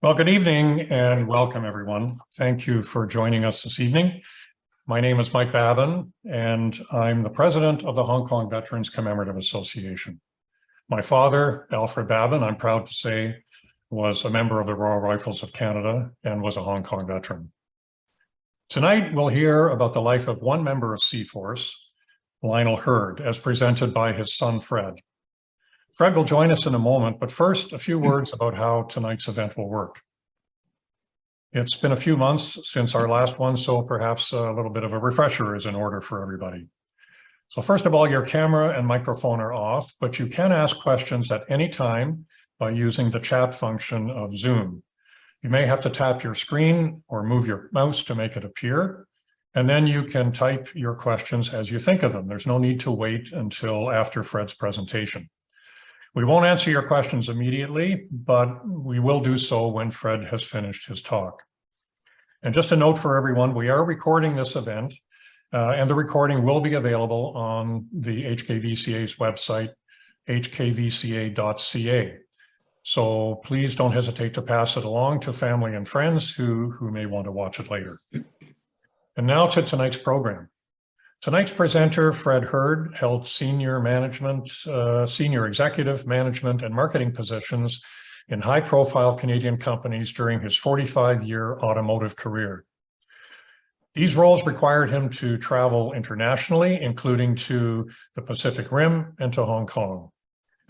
Well, good evening and welcome, everyone. Thank you for joining us this evening. My name is Mike Babin, and I'm the president of the Hong Kong Veterans Commemorative Association. My father, Alfred Babin, I'm proud to say, was a member of the Royal Rifles of Canada and was a Hong Kong veteran. Tonight, we'll hear about the life of one member of C-Force, Lionel Hurd, as presented by his son, Fred. Fred will join us in a moment, but first, a few words about how tonight's event will work. It's been a few months since our last one, so perhaps a little bit of a refresher is in order for everybody. So first of all, your camera and microphone are off, but you can ask questions at any time by using the chat function of Zoom. You may have to tap your screen or move your mouse to make it appear, and then you can type your questions as you think of them. There's no need to wait until after Fred's presentation. We won't answer your questions immediately, but we will do so when Fred has finished his talk. And just a note for everyone, we are recording this event, and the recording will be available on the HKVCA's website, hkvca.ca. So please don't hesitate to pass it along to family and friends who may want to watch it later. And now to tonight's program. Tonight's presenter, Fred Hurd, held senior executive management and marketing positions in high-profile Canadian companies during his 45-year automotive career. These roles required him to travel internationally, including to the Pacific Rim and to Hong Kong.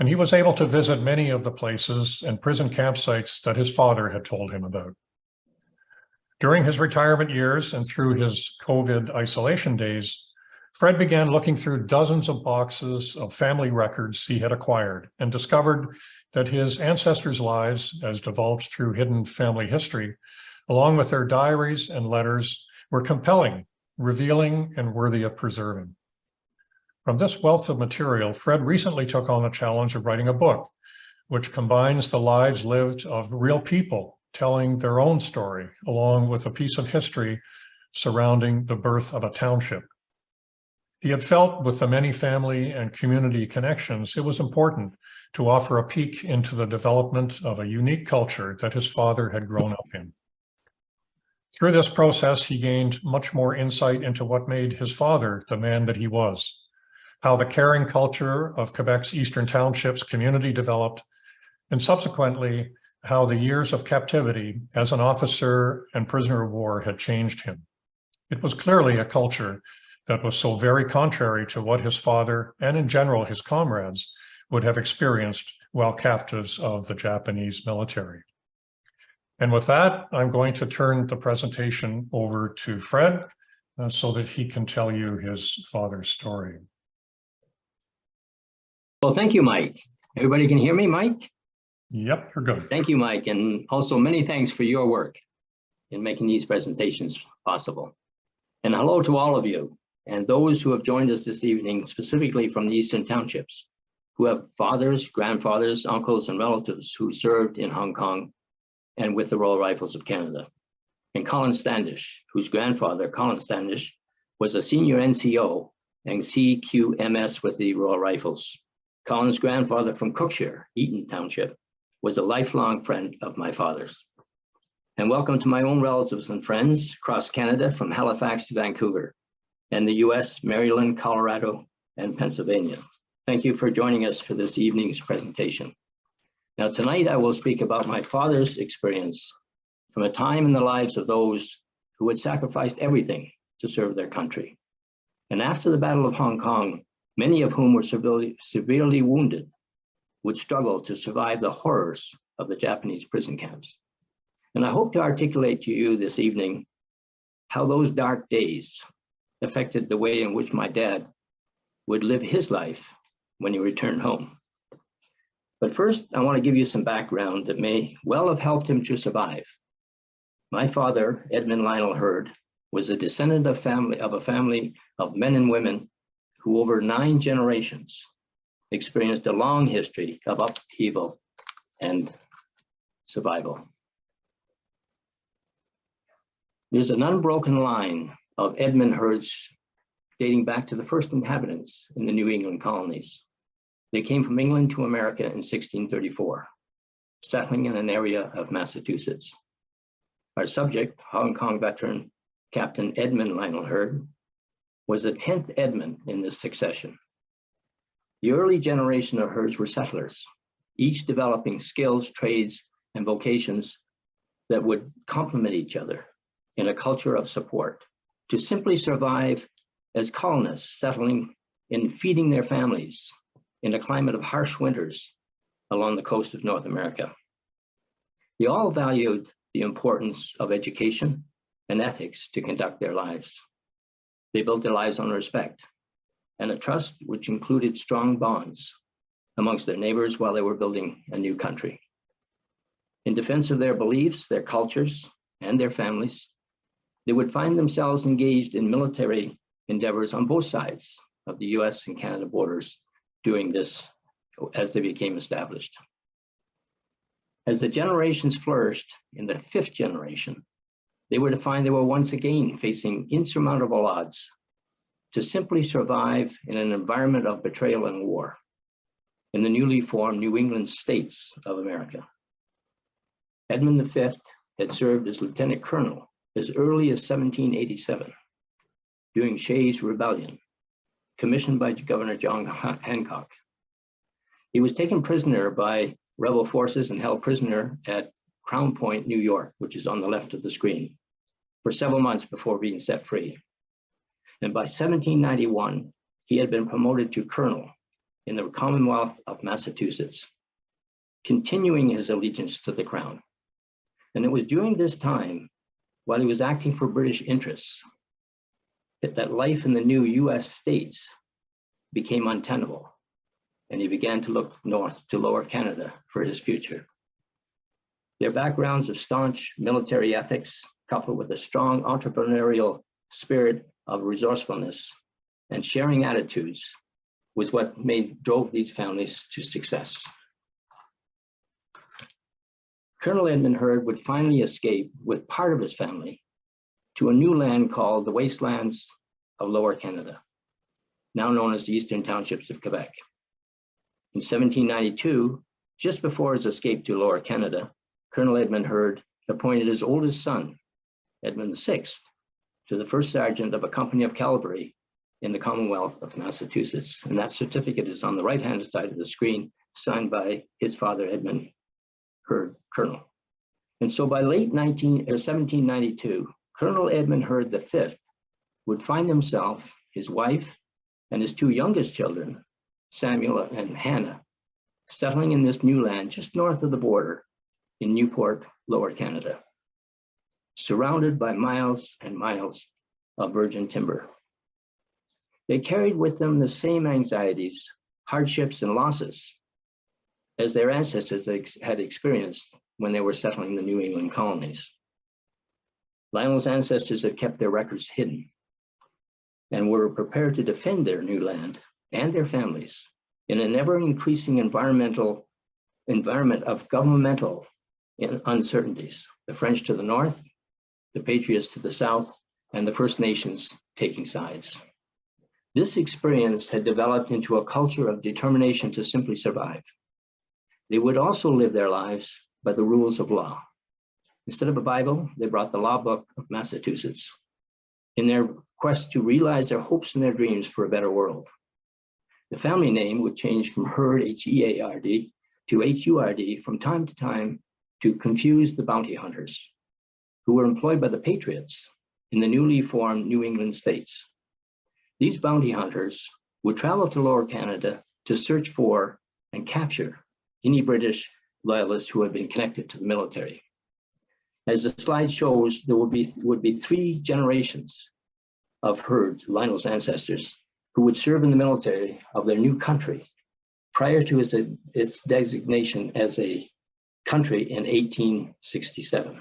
And he was able to visit many of the places and prison campsites that his father had told him about. During his retirement years and through his COVID isolation days, Fred began looking through dozens of boxes of family records he had acquired and discovered that his ancestors' lives, as divulged through hidden family history, along with their diaries and letters, were compelling, revealing, and worthy of preserving. From this wealth of material, Fred recently took on the challenge of writing a book, which combines the lives lived of real people telling their own story, along with a piece of history surrounding the birth of a township. He had felt with the many family and community connections, it was important to offer a peek into the development of a unique culture that his father had grown up in. Through this process, he gained much more insight into what made his father the man that he was, how the caring culture of Quebec's Eastern Townships community developed, and subsequently, how the years of captivity as an officer and prisoner of war had changed him. It was clearly a culture that was so very contrary to what his father and in general his comrades would have experienced while captives of the Japanese military. And with that, I'm going to turn the presentation over to Fred so that he can tell you his father's story. Well, thank you, Mike. Everybody can hear me, Mike? Yep, you're good. Thank you, Mike. And also many thanks for your work in making these presentations possible. And hello to all of you and those who have joined us this evening, specifically from the Eastern Townships, who have fathers, grandfathers, uncles, and relatives who served in Hong Kong and with the Royal Rifles of Canada. And Colin Standish, whose grandfather, Colin Standish, was a senior NCO and CQMS with the Royal Rifles. Colin's grandfather from Cookshire, Eaton Township, was a lifelong friend of my father's. And welcome to my own relatives and friends across Canada, from Halifax to Vancouver, and the US, Maryland, Colorado, and Pennsylvania. Thank you for joining us for this evening's presentation. Now, tonight I will speak about my father's experience from a time in the lives of those who had sacrificed everything to serve their country. And after the Battle of Hong Kong, many of whom were severely wounded would struggle to survive the horrors of the Japanese prison camps. And I hope to articulate to you this evening how those dark days affected the way in which my dad would live his life when he returned home. But first, I want to give you some background that may well have helped him to survive. My father, Edmund Lionel Hurd, was a descendant of a family of men and women who over 9 generations experienced a long history of upheaval and survival. There's an unbroken line of Edmund Hurds dating back to the first inhabitants in the New England colonies. They came from England to America in 1634. settling in an area of Massachusetts. Our subject, Hong Kong veteran Captain Edmund Lionel Hurd, was the 10th Edmund in this succession. The early generation of Hurds were settlers, each developing skills, trades, and vocations that would complement each other in a culture of support to simply survive as colonists, settling and feeding their families in a climate of harsh winters along the coast of North America. They all valued the importance of education and ethics to conduct their lives. They built their lives on respect and a trust which included strong bonds amongst their neighbors while they were building a new country. In defense of their beliefs, their cultures, and their families, they would find themselves engaged in military endeavors on both sides of the US and Canada borders doing this as they became established. As the generations flourished in the 5th generation, they were to find they were once again facing insurmountable odds to simply survive in an environment of betrayal and war in the newly formed New England states of America. Edmund V had served as lieutenant colonel as early as 1787 during Shays' Rebellion, commissioned by Governor John Hancock. He was taken prisoner by rebel forces and held prisoner at Crown Point, New York, which is on the left of the screen, for several months before being set free. And by 1791, he had been promoted to colonel in the Commonwealth of Massachusetts, continuing his allegiance to the crown. And it was during this time, while he was acting for British interests, that life in the new US states became untenable, and he began to look north to Lower Canada for his future. Their backgrounds of staunch military ethics, coupled with a strong entrepreneurial spirit of resourcefulness and sharing attitudes, was what drove these families to success. Colonel Edmund Hurd would finally escape with part of his family to a new land called the Wastelands of Lower Canada, now known as the Eastern Townships of Quebec. In 1792, just before his escape to Lower Canada, Colonel Edmund Hurd appointed his oldest son, Edmund VI, to the first sergeant of a company of cavalry in the Commonwealth of Massachusetts. And that certificate is on the right-hand side of the screen, signed by his father, Edmund Hurd, Colonel. And so by late 1792, Colonel Edmund Hurd V would find himself, his wife, and his 2 youngest children, Samuel and Hannah, settling in this new land just north of the border in Newport, Lower Canada, surrounded by miles and miles of virgin timber. They carried with them the same anxieties, hardships, and losses as their ancestors had experienced when they were settling the New England colonies. Lionel's ancestors had kept their records hidden and were prepared to defend their new land and their families in an ever-increasing environment of governmental uncertainties. The French to the north, the Patriots to the south, and the First Nations taking sides. This experience had developed into a culture of determination to simply survive. They would also live their lives by the rules of law. Instead of a Bible, they brought the law book of Massachusetts in their quest to realize their hopes and their dreams for a better world. The family name would change from Hurd, H-E-A-R-D, to H-U-R-D from time to time to confuse the bounty hunters who were employed by the Patriots in the newly formed New England states. These bounty hunters would travel to Lower Canada to search for and capture any British loyalists who had been connected to the military. As the slide shows, there would be 3 generations of Hurd, Lionel's ancestors, who would serve in the military of their new country prior to its designation as a country in 1867.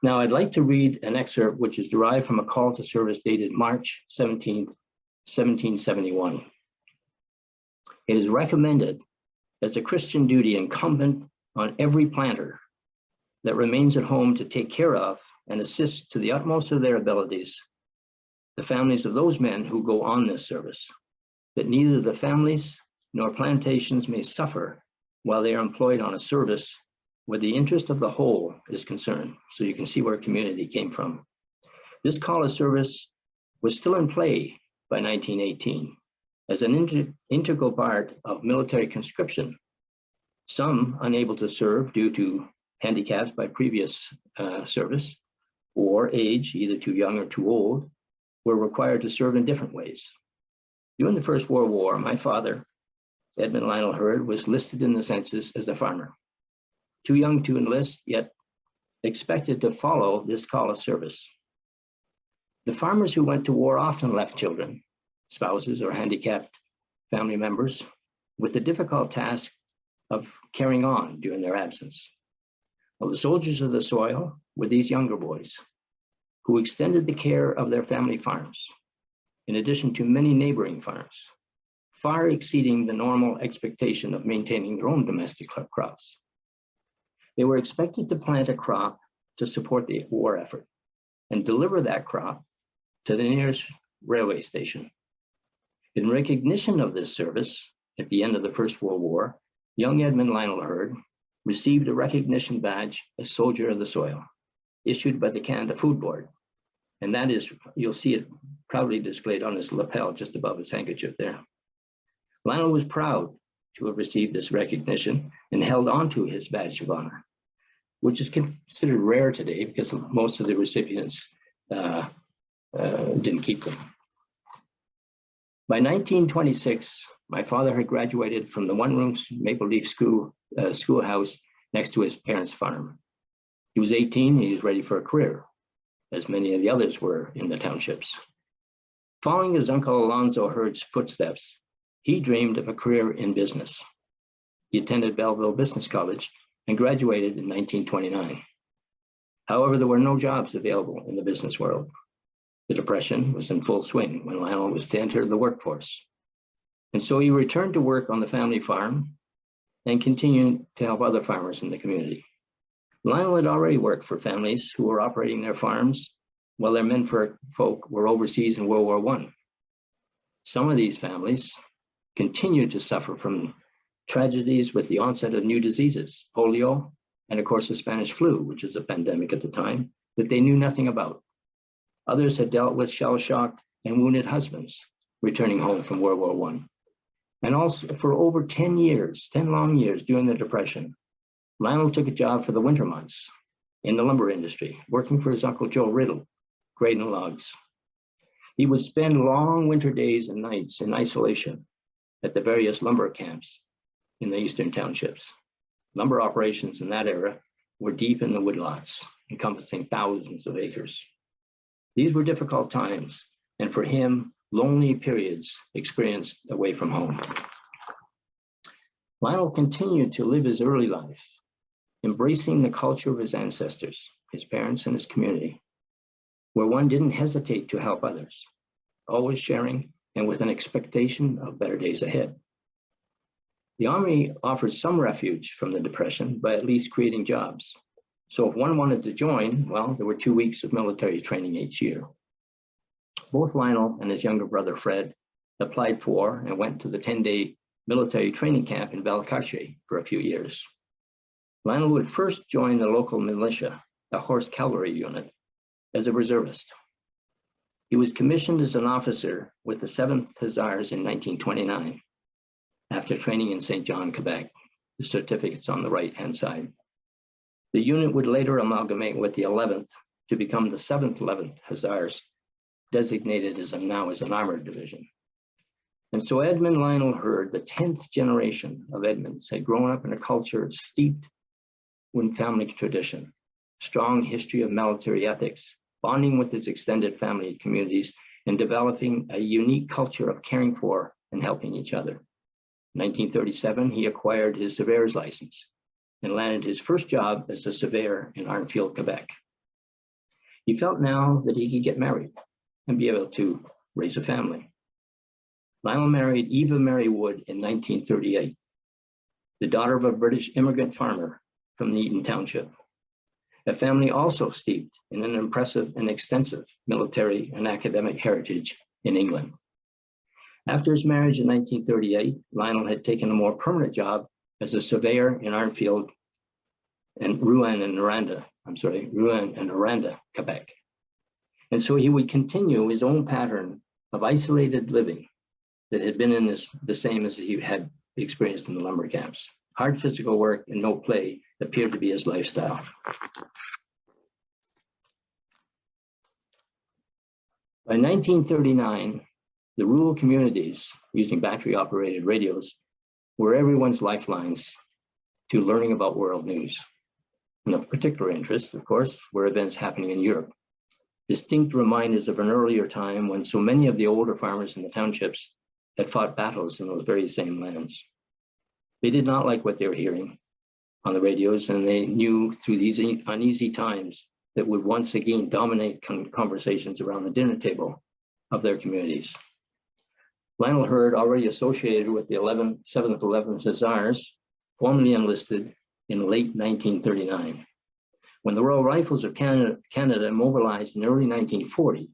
Now, I'd like to read an excerpt which is derived from a call to service dated March 17, 1771. It is recommended as a Christian duty incumbent on every planter that remains at home to take care of and assist to the utmost of their abilities the families of those men who go on this service, that neither the families nor plantations may suffer while they are employed on a service where the interest of the whole is concerned. So you can see where community came from. This call of service was still in play by 1918 as an integral part of military conscription. Some unable to serve due to handicaps by previous service or age, either too young or too old, were required to serve in different ways. During the First World War, my father, Edmund Lionel Hurd, was listed in the census as a farmer. Too young to enlist, yet expected to follow this call of service. The farmers who went to war often left children, spouses, or handicapped family members with the difficult task of carrying on during their absence. Well, the soldiers of the soil were these younger boys who extended the care of their family farms, in addition to many neighboring farms, far exceeding the normal expectation of maintaining their own domestic crops. They were expected to plant a crop to support the war effort and deliver that crop to the nearest railway station. In recognition of this service, at the end of the First World War, young Edmund Lionel Hurd received a recognition badge as Soldier of the Soil, issued by the Canada Food Board. And that is, you'll see it proudly displayed on his lapel just above his handkerchief there. Lionel was proud to have received this recognition and held on to his badge of honor, which is considered rare today because most of the recipients didn't keep them. By 1926, my father had graduated from the one-room Maple Leaf schoolhouse next to his parents' farm. He was 18, he was ready for a career, as many of the others were in the townships. Following his uncle Alonzo Hurd's footsteps, he dreamed of a career in business. He attended Belleville Business College and graduated in 1929. However, there were no jobs available in the business world. The Depression was in full swing when Lionel was to enter the workforce. And so he returned to work on the family farm and continued to help other farmers in the community. Lionel had already worked for families who were operating their farms while their menfolk were overseas in World War I. Some of these families continued to suffer from tragedies with the onset of new diseases, polio, and of course the Spanish flu, which was a pandemic at the time, that they knew nothing about. Others had dealt with shell-shocked and wounded husbands returning home from World War I. And also for over 10 long years during the Depression, Lionel took a job for the winter months in the lumber industry, working for his Uncle Joe Riddle, grading logs. He would spend long winter days and nights in isolation at the various lumber camps in the eastern townships. Lumber operations in that era were deep in the woodlots, encompassing thousands of acres. These were difficult times, and for him, lonely periods experienced away from home. Lionel continued to live his early life, embracing the culture of his ancestors, his parents, and his community, where one didn't hesitate to help others, always sharing and with an expectation of better days ahead. The Army offered some refuge from the Depression by at least creating jobs. So if one wanted to join, well, there were 2 weeks of military training each year. Both Lionel and his younger brother, Fred, applied for and went to the 10-day military training camp in Valcartier for a few years. Lionel would first join the local militia, a horse cavalry unit, as a reservist. He was commissioned as an officer with the 7th Hussars in 1929, after training in St. John, Quebec. The certificate's on the right-hand side. The unit would later amalgamate with the 11th to become the 7th 11th Hussars, designated as now as an armored division. And so Edmund Lionel Hurd, the 10th generation of Edmonds, had grown up in a culture steeped in family tradition, strong history of military ethics, bonding with his extended family communities, and developing a unique culture of caring for and helping each other. In 1937, he acquired his surveyor's license and landed his first job as a surveyor in Arnfield, Quebec. He felt now that he could get married and be able to raise a family. Lionel married Eva Mary Wood in 1938, the daughter of a British immigrant farmer from Neaton Township, a family also steeped in an impressive and extensive military and academic heritage in England. After his marriage in 1938, Lionel had taken a more permanent job as a surveyor in Arnfield and Rouen and Aranda, Quebec. And so he would continue his own pattern of isolated living that had been the same as he had experienced in the lumber camps. Hard physical work and no play appeared to be his lifestyle. By 1939, the rural communities using battery-operated radios were everyone's lifelines to learning about world news. And of particular interest, of course, were events happening in Europe. Distinct reminders of an earlier time when so many of the older farmers in the townships had fought battles in those very same lands. They did not like what they were hearing on the radios, and they knew through these uneasy times that would once again dominate conversations around the dinner table of their communities. Lionel Hurd, already associated with the 7th 11th Hussars, formally enlisted in late 1939. When the Royal Rifles of Canada mobilized in early 1940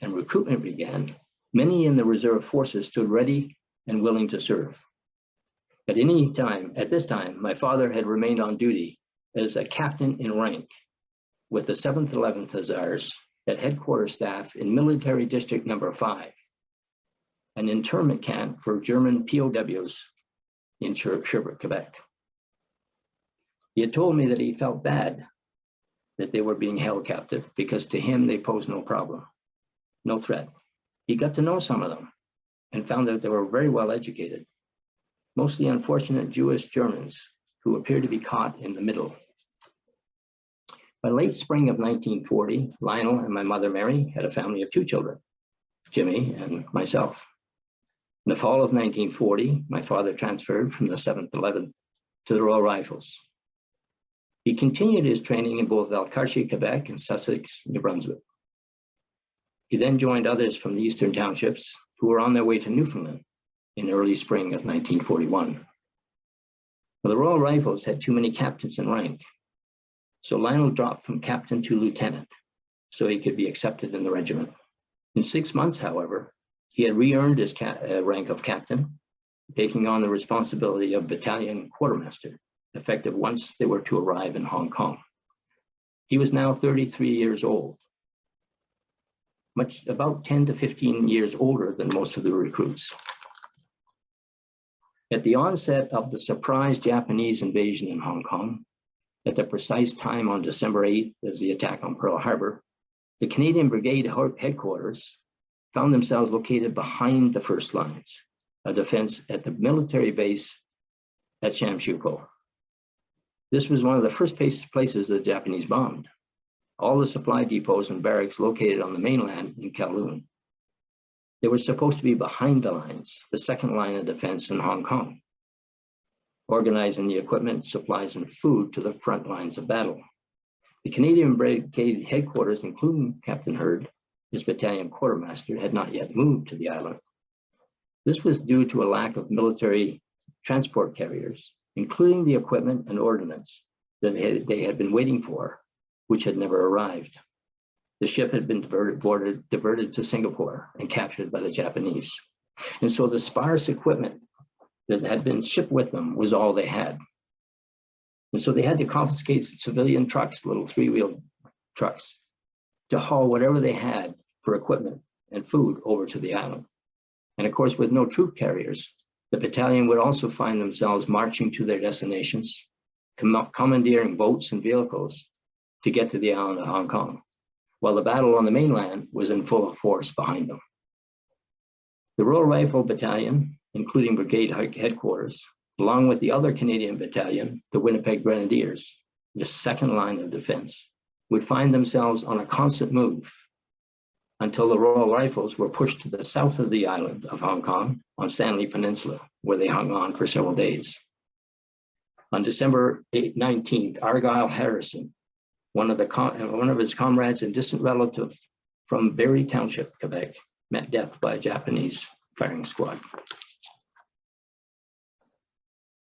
and recruitment began, many in the reserve forces stood ready and willing to serve. At this time, my father had remained on duty as a captain in rank with the 7th 11th Hussars at headquarters staff in Military District Number 5, an internment camp for German POWs in Sherbrooke, Quebec. He had told me that he felt bad that they were being held captive because to him they posed no problem, no threat. He got to know some of them and found that they were very well educated, mostly unfortunate Jewish Germans who appeared to be caught in the middle. By late spring of 1940, Lionel and my mother Mary had a family of 2 children, Jimmy and myself. In the fall of 1940, my father transferred from the 7th 11th to the Royal Rifles. He continued his training in both Valcartier, Quebec and Sussex, New Brunswick. He then joined others from the eastern townships who were on their way to Newfoundland in early spring of 1941. Well, the Royal Rifles had too many captains in rank, so Lionel dropped from captain to lieutenant so he could be accepted in the regiment. In 6 months, however, he had re-earned his rank of captain, taking on the responsibility of Battalion Quartermaster, effective once they were to arrive in Hong Kong. He was now 33 years old, about 10 to 15 years older than most of the recruits. At the onset of the surprise Japanese invasion in Hong Kong, at the precise time on December 8th as the attack on Pearl Harbor, the Canadian Brigade headquarters found themselves located behind the first lines of defense at the military base at Shamshuko. This was one of the first places the Japanese bombed. All the supply depots and barracks located on the mainland in Kowloon. They were supposed to be behind the lines, the second line of defense in Hong Kong, organizing the equipment, supplies, and food to the front lines of battle. The Canadian Brigade headquarters, including Captain Hurd, his battalion quartermaster, had not yet moved to the island. This was due to a lack of military transport carriers, including the equipment and ordnance that they had been waiting for, which had never arrived. The ship had been diverted to Singapore and captured by the Japanese. And so the sparse equipment that had been shipped with them was all they had. And so they had to confiscate civilian trucks, little 3-wheel trucks, to haul whatever they had for equipment and food over to the island. And of course, with no troop carriers, the battalion would also find themselves marching to their destinations, commandeering boats and vehicles to get to the island of Hong Kong, while the battle on the mainland was in full force behind them. The Royal Rifle Battalion, including Brigade headquarters, along with the other Canadian battalion, the Winnipeg Grenadiers, the second line of defense, would find themselves on a constant move until the Royal Rifles were pushed to the south of the island of Hong Kong on Stanley Peninsula, where they hung on for several days. On December 19th, Argyle Harrison, one of his comrades and distant relative from Barrie Township, Quebec, met death by a Japanese firing squad.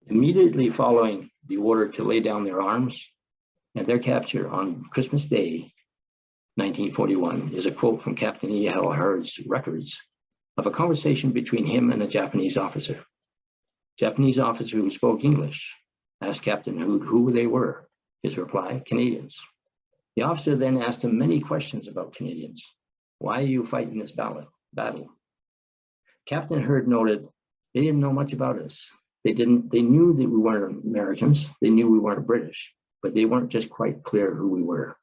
Immediately following the order to lay down their arms and their capture on Christmas Day, 1941, is a quote from Captain E L Hurd's records of a conversation between him and a Japanese officer. Japanese officer who spoke English asked Captain who they were. His reply, Canadians. The officer then asked him many questions about Canadians. Why are you fighting this battle? Captain Hurd noted they didn't know much about us. They knew that we weren't Americans. They knew we weren't British, but they weren't just quite clear who we were.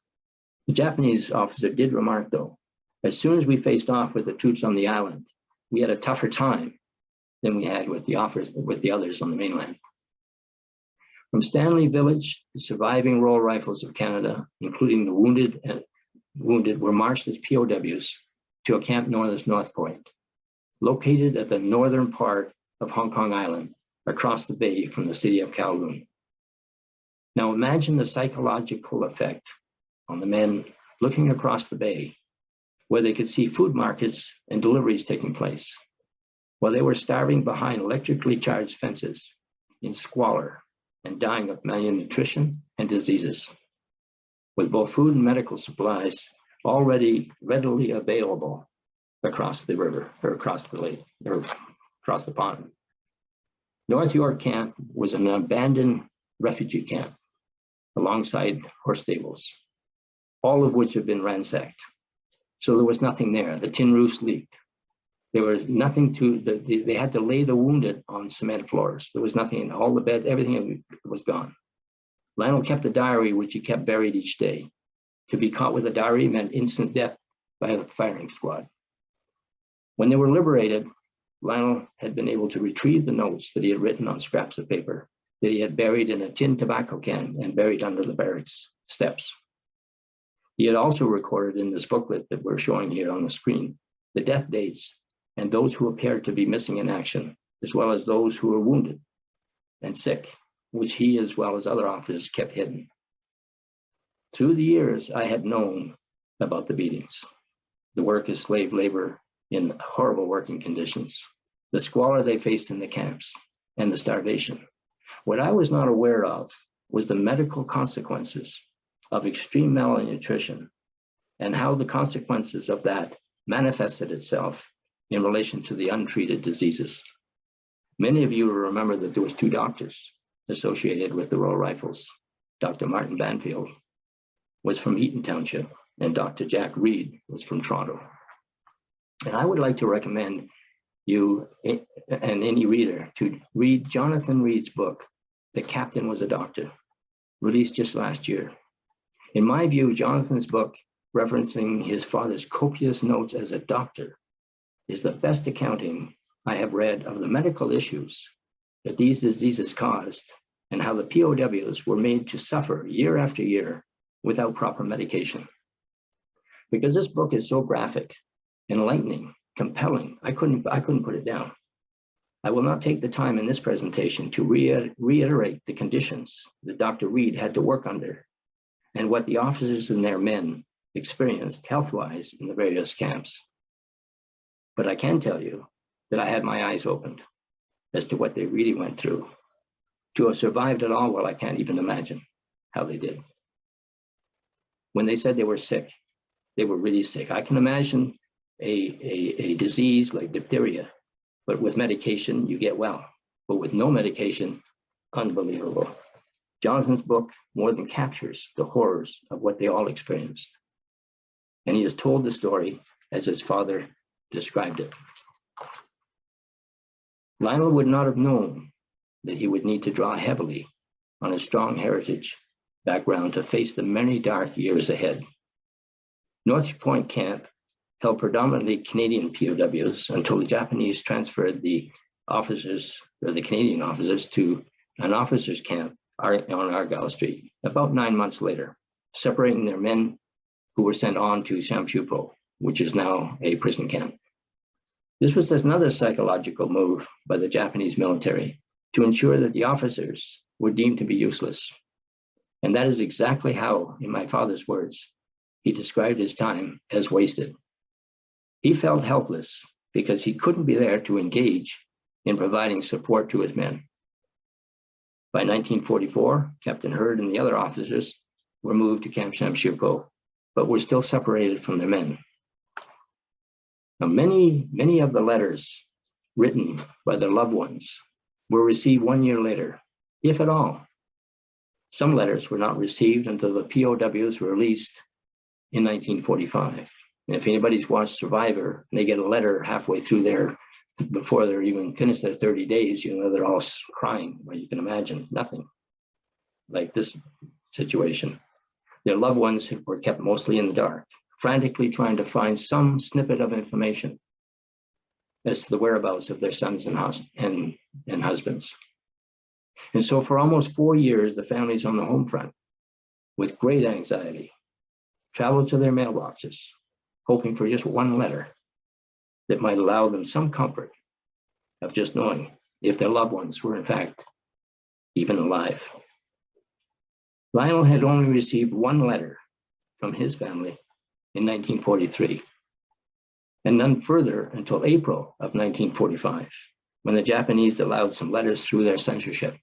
The Japanese officer did remark, though, as soon as we faced off with the troops on the island, we had a tougher time than we had with the others on the mainland. From Stanley Village, the surviving Royal Rifles of Canada, including the wounded, were marched as POWs to a camp known as North Point, located at the northern part of Hong Kong Island, across the bay from the city of Kowloon. Now imagine the psychological effect on the men looking across the bay, where they could see food markets and deliveries taking place, while they were starving behind electrically charged fences in squalor and dying of malnutrition and diseases, with both food and medical supplies already readily available across the river, or across the lake, or across the pond. North York Camp was an abandoned refugee camp alongside horse stables, all of which have been ransacked. So there was nothing there. The tin roofs leaked. There was nothing they had to lay the wounded on cement floors. There was nothing, all the beds, everything was gone. Lionel kept a diary, which he kept buried each day. To be caught with a diary meant instant death by a firing squad. When they were liberated, Lionel had been able to retrieve the notes that he had written on scraps of paper that he had buried in a tin tobacco can and buried under the barracks steps. He had also recorded in this booklet that we're showing here on the screen the death dates and those who appeared to be missing in action, as well as those who were wounded and sick, which he, as well as other officers, kept hidden. Through the years, I had known about the beatings, the work as slave labor in horrible working conditions, the squalor they faced in the camps, and the starvation. What I was not aware of was the medical consequences of extreme malnutrition and how the consequences of that manifested itself in relation to the untreated diseases. Many of you will remember that there was 2 doctors associated with the Royal Rifles. Dr. Martin Banfield was from Eaton Township, and Dr. Jack Reed was from Toronto. And I would like to recommend you and any reader to read Jonathan Reed's book, The Captain Was a Doctor, released just last year. In my view, Jonathan's book, referencing his father's copious notes as a doctor, is the best accounting I have read of the medical issues that these diseases caused and how the POWs were made to suffer year after year without proper medication. Because this book is so graphic, enlightening, compelling, I couldn't put it down. I will not take the time in this presentation to reiterate the conditions that Dr. Reed had to work under and what the officers and their men experienced health-wise in the various camps. But I can tell you that I had my eyes opened as to what they really went through. To have survived it all, well, I can't even imagine how they did. When they said they were sick, they were really sick. I can imagine a disease like diphtheria, but with medication, you get well. But with no medication, unbelievable. Jonathan's book more than captures the horrors of what they all experienced. And he has told the story as his father described it. Lionel would not have known that he would need to draw heavily on his strong heritage background to face the many dark years ahead. North Point Camp held predominantly Canadian POWs until the Japanese transferred the officers, or the Canadian officers, to an officers' camp on Argyle Street about 9 months later, separating their men who were sent on to Shamshupo, which is now a prison camp. This was another psychological move by the Japanese military to ensure that the officers were deemed to be useless. And that is exactly how, in my father's words, he described his time as wasted. He felt helpless because he couldn't be there to engage in providing support to his men. By 1944, Captain Hurd and the other officers were moved to Camp Shamshupo, but were still separated from their men. Now, many of the letters written by their loved ones were received 1 year later, if at all. Some letters were not received until the POWs were released in 1945. And if anybody's watched Survivor and they get a letter halfway through before they're even finished their 30 days, you know, they're all crying. Well, you can imagine nothing like this situation. Their loved ones were kept mostly in the dark, frantically trying to find some snippet of information as to the whereabouts of their sons and husbands. And so for almost 4 years, the families on the home front, with great anxiety, traveled to their mailboxes, hoping for just one letter that might allow them some comfort of just knowing if their loved ones were in fact even alive. Lionel had only received one letter from his family in 1943, and none further until April of 1945, when the Japanese allowed some letters through their censorship.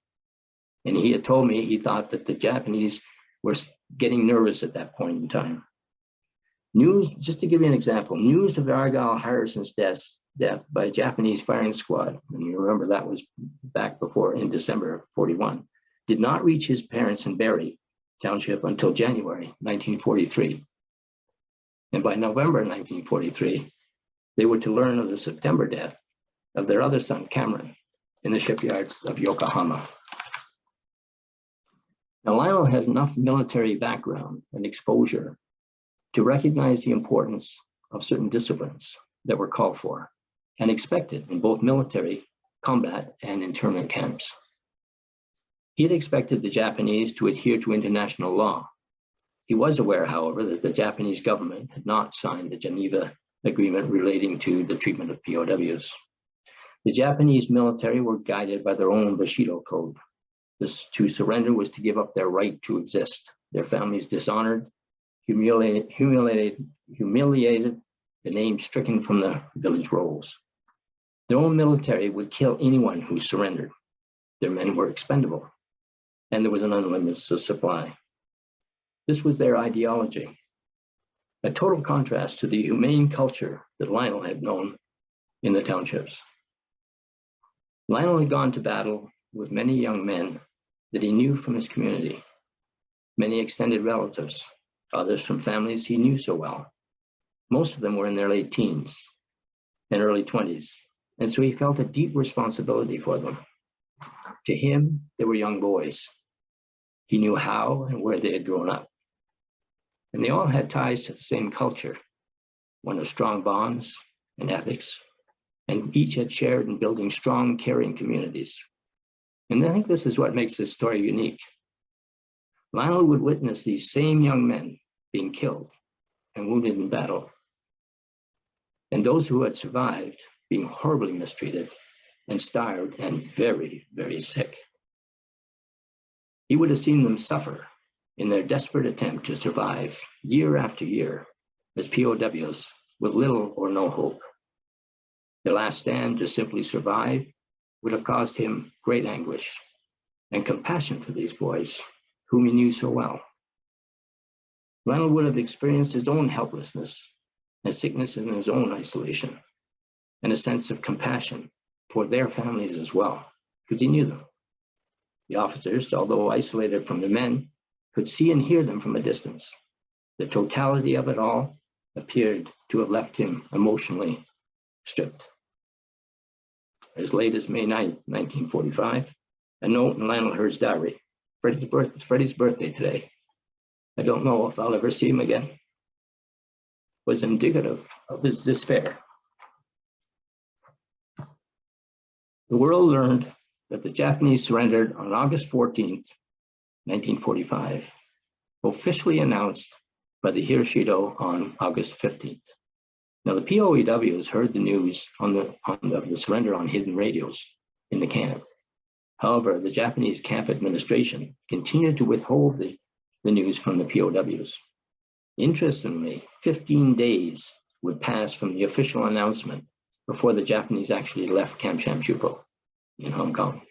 And he had told me he thought that the Japanese were getting nervous at that point in time. News, just to give you an example, news of Argyle Harrison's death by a Japanese firing squad, and you remember that was back before in December of 41, did not reach his parents in Barrie Township until January 1943. And by November 1943, they were to learn of the September death of their other son, Cameron, in the shipyards of Yokohama. Now, Lionel has enough military background and exposure to recognize the importance of certain disciplines that were called for and expected in both military, combat, and internment camps. He had expected the Japanese to adhere to international law. He was aware, however, that the Japanese government had not signed the Geneva Agreement relating to the treatment of POWs. The Japanese military were guided by their own Bushido Code. To surrender was to give up their right to exist. Their families dishonored, humiliated, the name stricken from the village rolls. Their own military would kill anyone who surrendered. Their men were expendable, and there was an unlimited supply. This was their ideology, a total contrast to the humane culture that Lionel had known in the townships. Lionel had gone to battle with many young men that he knew from his community, many extended relatives, others from families he knew so well. Most of them were in their late teens and early 20s, and so he felt a deep responsibility for them. To him, they were young boys. He knew how and where they had grown up. And they all had ties to the same culture, one of strong bonds and ethics, and each had shared in building strong, caring communities. And I think this is what makes this story unique. Lionel would witness these same young men being killed and wounded in battle, and those who had survived being horribly mistreated and starved and very, very sick. He would have seen them suffer in their desperate attempt to survive year after year as POWs with little or no hope. Their last stand to simply survive would have caused him great anguish and compassion for these boys whom he knew so well. Lionel would have experienced his own helplessness and sickness in his own isolation, and a sense of compassion for their families as well, because he knew them. The officers, although isolated from the men, could see and hear them from a distance. The totality of it all appeared to have left him emotionally stripped. As late as May 9th, 1945, a note in Lionel Hurd's diary. Freddie's birthday today. I don't know if I'll ever see him again. Was indicative of his despair. The world learned that the Japanese surrendered on August 14th, 1945, officially announced by the Hiroshito on August 15th. Now, the POWs heard the news of the surrender on hidden radios in the camp. However, the Japanese camp administration continued to withhold the news from the POWs. Interestingly, 15 days would pass from the official announcement before the Japanese actually left Camp Shamshupo in Hong Kong.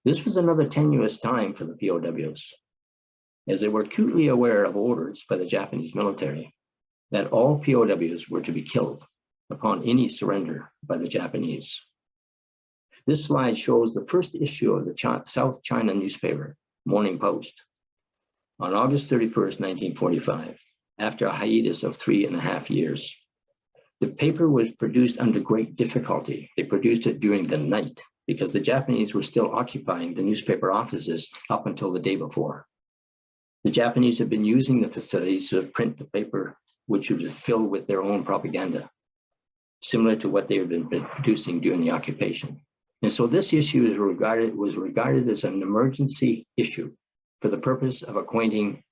This was another tenuous time for the POWs, as they were acutely aware of orders by the Japanese military that all POWs were to be killed upon any surrender by the Japanese. This slide shows the first issue of the South China newspaper, Morning Post, on August 31st, 1945, after a hiatus of 3.5 years. The paper was produced under great difficulty. They produced it during the night because the Japanese were still occupying the newspaper offices up until the day before. The Japanese had been using the facilities to print the paper, which was filled with their own propaganda, similar to what they had been producing during the occupation. And so this issue was regarded as an emergency issue for the purpose of acquainting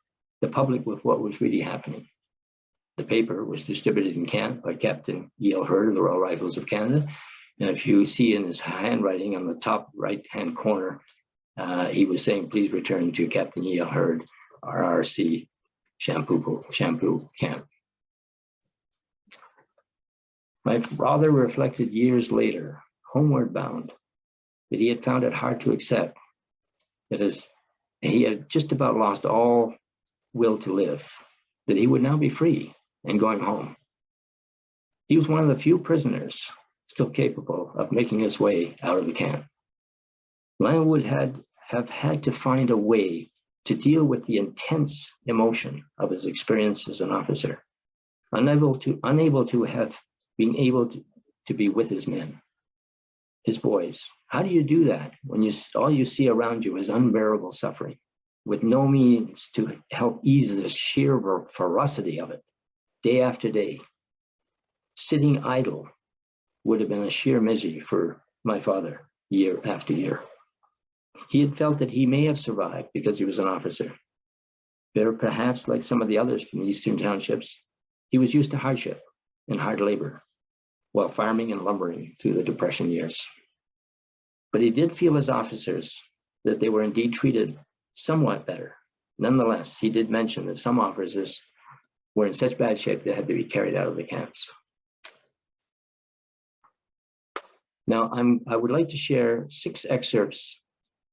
the public with what was really happening. The paper was distributed in camp by Captain E L Hurd of the Royal Rifles of Canada. And if you see in his handwriting on the top right-hand corner, he was saying, please return to Captain E L Hurd, RRC, Shampoo Camp. My father reflected years later, homeward bound, that he had found it hard to accept that as he had just about lost all will to live, that he would now be free and going home. He was one of the few prisoners still capable of making his way out of the camp. Lionel would have had to find a way to deal with the intense emotion of his experience as an officer, unable to have been able to be with his men, his boys. How do you do that when all you see around you is unbearable suffering, with no means to help ease the sheer ferocity of it, day after day? Sitting idle would have been a sheer misery for my father year after year. He had felt that he may have survived because he was an officer. But perhaps like some of the others from the Eastern Townships, he was used to hardship and hard labor while farming and lumbering through the Depression years. But he did feel as officers that they were indeed treated somewhat better. Nonetheless, he did mention that some officers were in such bad shape they had to be carried out of the camps. Now, I would like to share 6 excerpts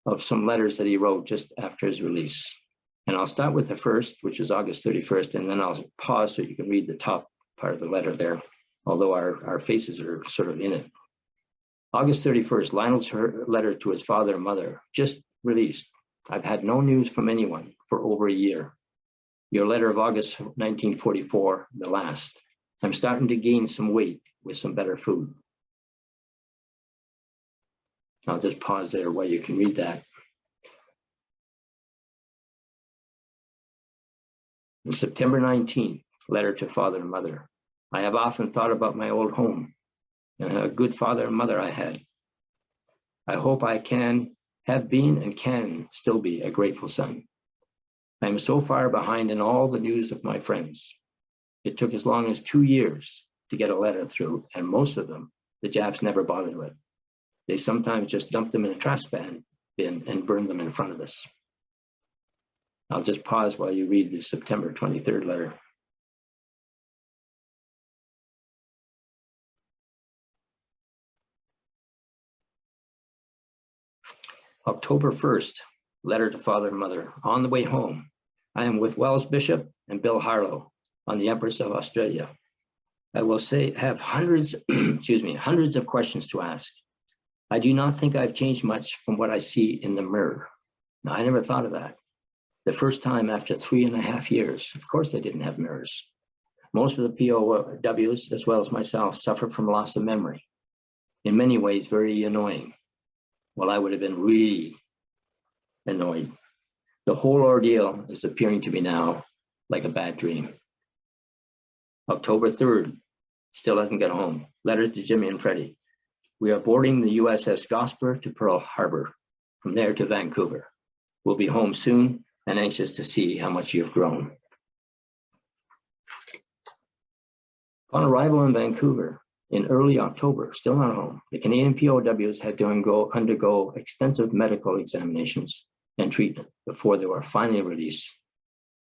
of some letters that he wrote just after his release. And I'll start with the first, which is August 31st, and then I'll pause so you can read the top part of the letter there, although our faces are sort of in it. August 31st, Lionel's letter to his father and mother, just released. I've had no news from anyone for over a year. Your letter of August 1944, the last. I'm starting to gain some weight with some better food. I'll just pause there while you can read that. On September 19th, letter to father and mother. I have often thought about my old home and a good father and mother I had. I hope I have been and can still be a grateful son. I am so far behind in all the news of my friends. It took as long as 2 years to get a letter through, and most of them the Japs never bothered with. They sometimes just dumped them in a trash bin and burned them in front of us. I'll just pause while you read the September 23rd letter. October 1st, letter to father and mother. On the way home, I am with Wells Bishop and Bill Harlow on the Empress of Australia. I will have hundreds, hundreds of questions to ask. I do not think I've changed much from what I see in the mirror. Now, I never thought of that. The first time after 3.5 years, of course they didn't have mirrors. Most of the POWs, as well as myself, suffered from loss of memory. In many ways, very annoying. Well, I would have been really annoyed. The whole ordeal is appearing to me now like a bad dream. October 3rd, still hasn't got home. Letter to Jimmy and Freddie. We are boarding the USS Gosper to Pearl Harbor, from there to Vancouver. We'll be home soon and anxious to see how much you've grown. On arrival in Vancouver in early October, still not home, the Canadian POWs had to undergo extensive medical examinations and treatment before they were finally released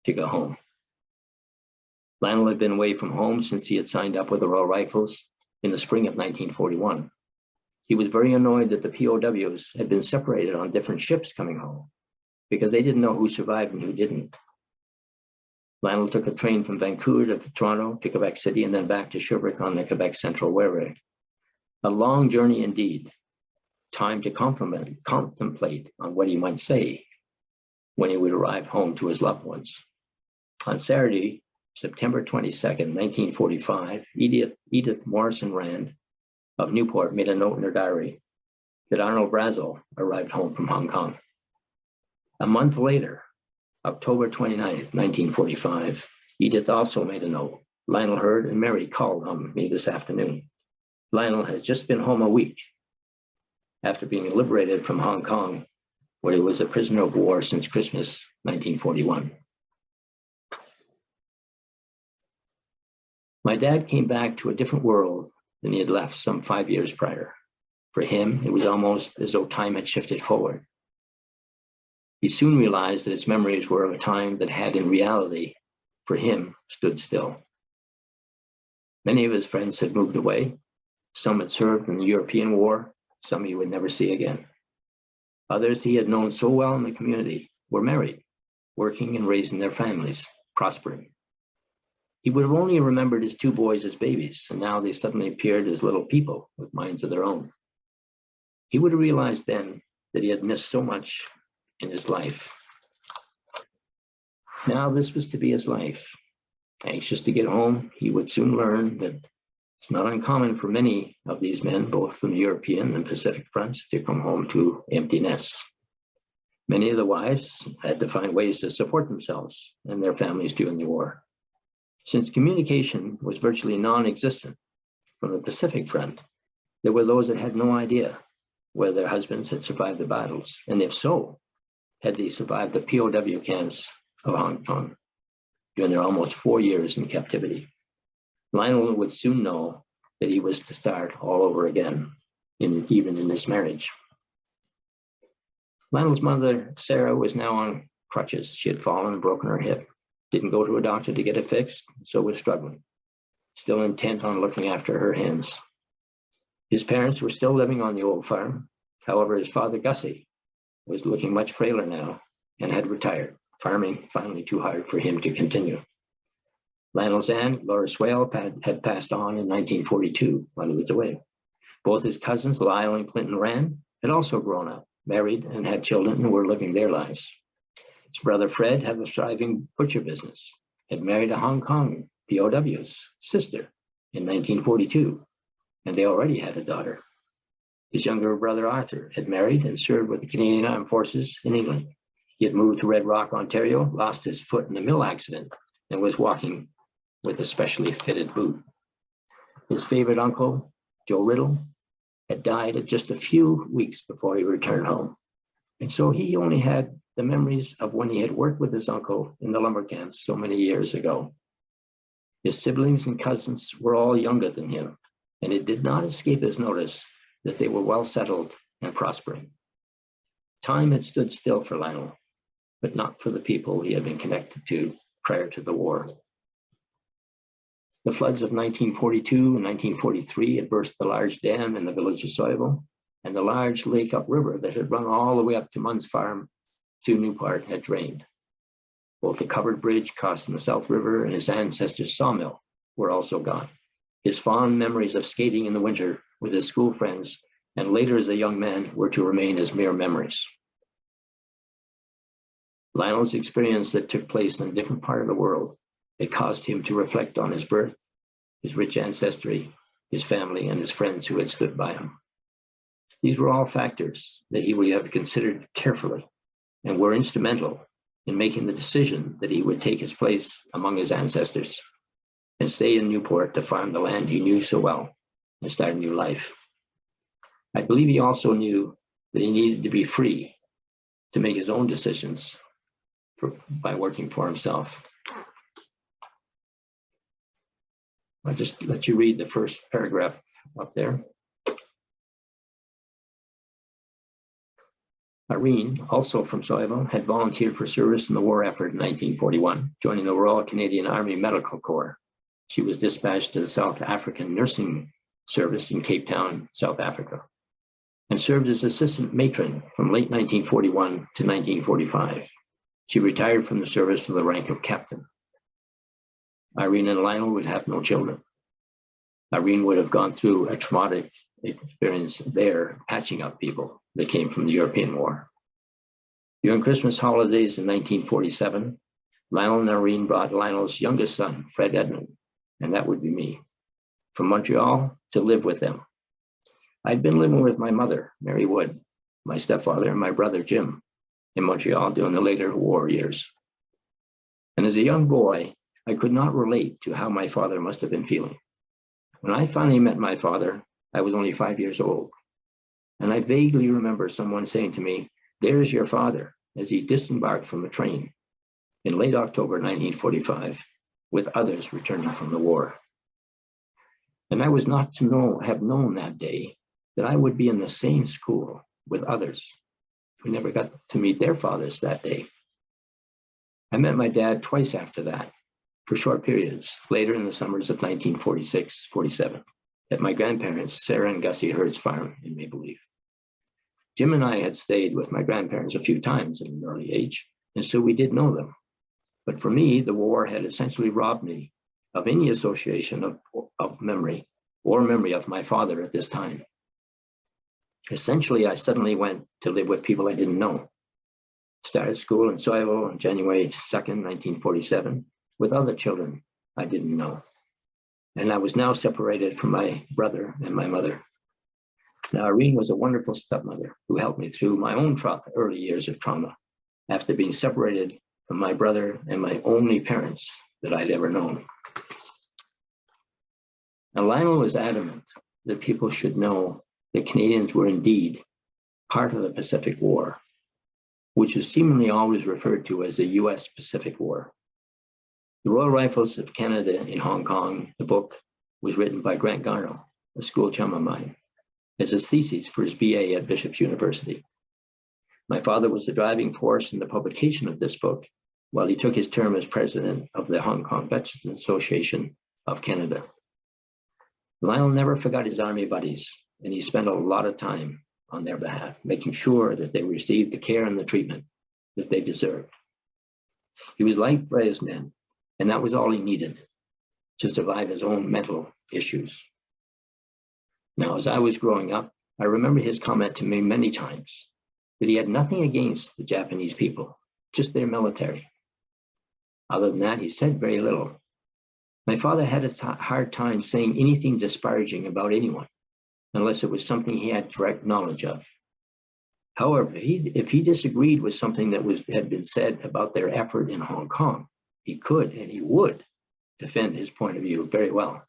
to go home. Lionel had been away from home since he had signed up with the Royal Rifles in the spring of 1941. He was very annoyed that the POWs had been separated on different ships coming home because they didn't know who survived and who didn't. Lionel took a train from Vancouver to Toronto to Quebec City and then back to Sherbrooke on the Quebec Central Railway. A long journey indeed. time to contemplate on what he might say when he would arrive home to his loved ones. On Saturday, September 22nd, 1945, Edith Morrison Rand of Newport made a note in her diary that Arnold Brazel arrived home from Hong Kong. A month later, October 29th, 1945, Edith also made a note. Lionel Hurd and Mary called on me this afternoon. Lionel has just been home a week after being liberated from Hong Kong, where he was a prisoner of war since Christmas 1941. My dad came back to a different world than he had left some 5 years prior. For him, it was almost as though time had shifted forward. He soon realized that his memories were of a time that had, in reality, for him, stood still. Many of his friends had moved away. Some had served in the European War, some he would never see again. Others he had known so well in the community were married, working and raising their families, prospering. He would have only remembered his 2 boys as babies, and now they suddenly appeared as little people with minds of their own. He would have realized then that he had missed so much in his life. Now this was to be his life. Anxious to get home, he would soon learn that it's not uncommon for many of these men, both from the European and Pacific fronts, to come home to empty nests. Many of the wives had to find ways to support themselves and their families during the war. Since communication was virtually non-existent from the Pacific front, there were those that had no idea whether their husbands had survived the battles, and if so, had they survived the POW camps of Hong Kong during their almost 4 years in captivity. Lionel would soon know that he was to start all over again, even in his marriage. Lionel's mother, Sarah, was now on crutches. She had fallen and broken her hip, didn't go to a doctor to get it fixed, so was struggling, still intent on looking after her hens. His parents were still living on the old farm. However, his father, Gussie, was looking much frailer now and had retired, farming finally too hard for him to continue. Lionel's aunt, Laura Swale, had passed on in 1942 while he was away. Both his cousins, Lyle and Clinton Rand, had also grown up, married, and had children and were living their lives. His brother Fred had a thriving butcher business, had married a Hong Kong POW's sister in 1942, and they already had a daughter. His younger brother Arthur had married and served with the Canadian Armed Forces in England. He had moved to Red Rock, Ontario, lost his foot in a mill accident, and was walking with a specially fitted boot. His favorite uncle, Joe Riddle, had died at just a few weeks before he returned home. And so he only had the memories of when he had worked with his uncle in the lumber camps so many years ago. His siblings and cousins were all younger than him, and it did not escape his notice that they were well settled and prospering. Time had stood still for Lionel, but not for the people he had been connected to prior to the war. The floods of 1942 and 1943 had burst the large dam in the village of Soyville, and the large lake upriver that had run all the way up to Munn's farm to Newport had drained. Both the covered bridge crossing the South River and his ancestors' sawmill were also gone. His fond memories of skating in the winter with his school friends and later as a young man were to remain as mere memories. Lionel's experience that took place in a different part of the world had caused him to reflect on his birth, his rich ancestry, his family, and his friends who had stood by him. These were all factors that he would have considered carefully and were instrumental in making the decision that he would take his place among his ancestors and stay in Newport to farm the land he knew so well and start a new life. I believe he also knew that he needed to be free to make his own decisions by working for himself. I'll just let you read the first paragraph up there. Irene, also from Soyville, had volunteered for service in the war effort in 1941, joining the Royal Canadian Army Medical Corps. She was dispatched to the South African Nursing Service in Cape Town, South Africa, and served as assistant matron from late 1941 to 1945. She retired from the service with the rank of captain. Irene and Lionel would have no children. Irene would have gone through a traumatic experience there, patching up people that came from the European War. During Christmas holidays in 1947, Lionel and Irene brought Lionel's youngest son, Fred Edmond, and that would be me, from Montreal to live with them. I'd been living with my mother, Mary Wood, my stepfather, and my brother, Jim, in Montreal during the later war years. And as a young boy, I could not relate to how my father must have been feeling. When I finally met my father, I was only 5 years old. And I vaguely remember someone saying to me, "There's your father," as he disembarked from a train in late October 1945, with others returning from the war. And I was not to have known that day that I would be in the same school with others who never got to meet their fathers that day. I met my dad twice after that, for short periods, later in the summers of 1946-47, at my grandparents, Sarah and Gussie Hurd's farm in Maple Leaf. Jim and I had stayed with my grandparents a few times at an early age, and so we did know them. But for me, the war had essentially robbed me of any association of memory or memory of my father at this time. Essentially, I suddenly went to live with people I didn't know. Started school in Soivo on January 2nd, 1947, with other children I didn't know. And I was now separated from my brother and my mother. Now, Irene was a wonderful stepmother who helped me through my own early years of trauma after being separated from my brother and my only parents that I'd ever known. Now, Lionel was adamant that people should know that Canadians were indeed part of the Pacific War, which is seemingly always referred to as the US Pacific War. The Royal Rifles of Canada in Hong Kong, the book, was written by Grant Garneau, a school chum of mine, as his thesis for his BA at Bishop's University. My father was the driving force in the publication of this book while he took his term as president of the Hong Kong Veterans Association of Canada. Lionel never forgot his Army buddies, and he spent a lot of time on their behalf, making sure that they received the care and the treatment that they deserved. He was liked by his men, and that was all he needed to survive his own mental issues. Now, as I was growing up, I remember his comment to me many times that he had nothing against the Japanese people, just their military. Other than that, he said very little. My father had a hard time saying anything disparaging about anyone, unless it was something he had direct knowledge of. However, if he disagreed with something that had been said about their effort in Hong Kong, he could and he would defend his point of view very well.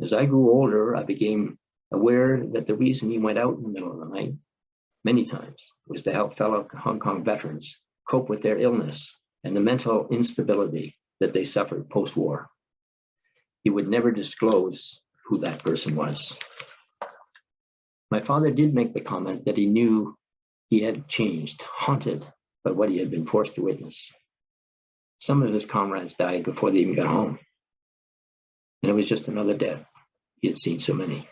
As I grew older, I became aware that the reason he went out in the middle of the night many times was to help fellow Hong Kong veterans cope with their illness and the mental instability that they suffered post-war. He would never disclose who that person was. My father did make the comment that he knew he had changed, haunted by what he had been forced to witness. Some of his comrades died before they even got home. And it was just another death. He had seen so many.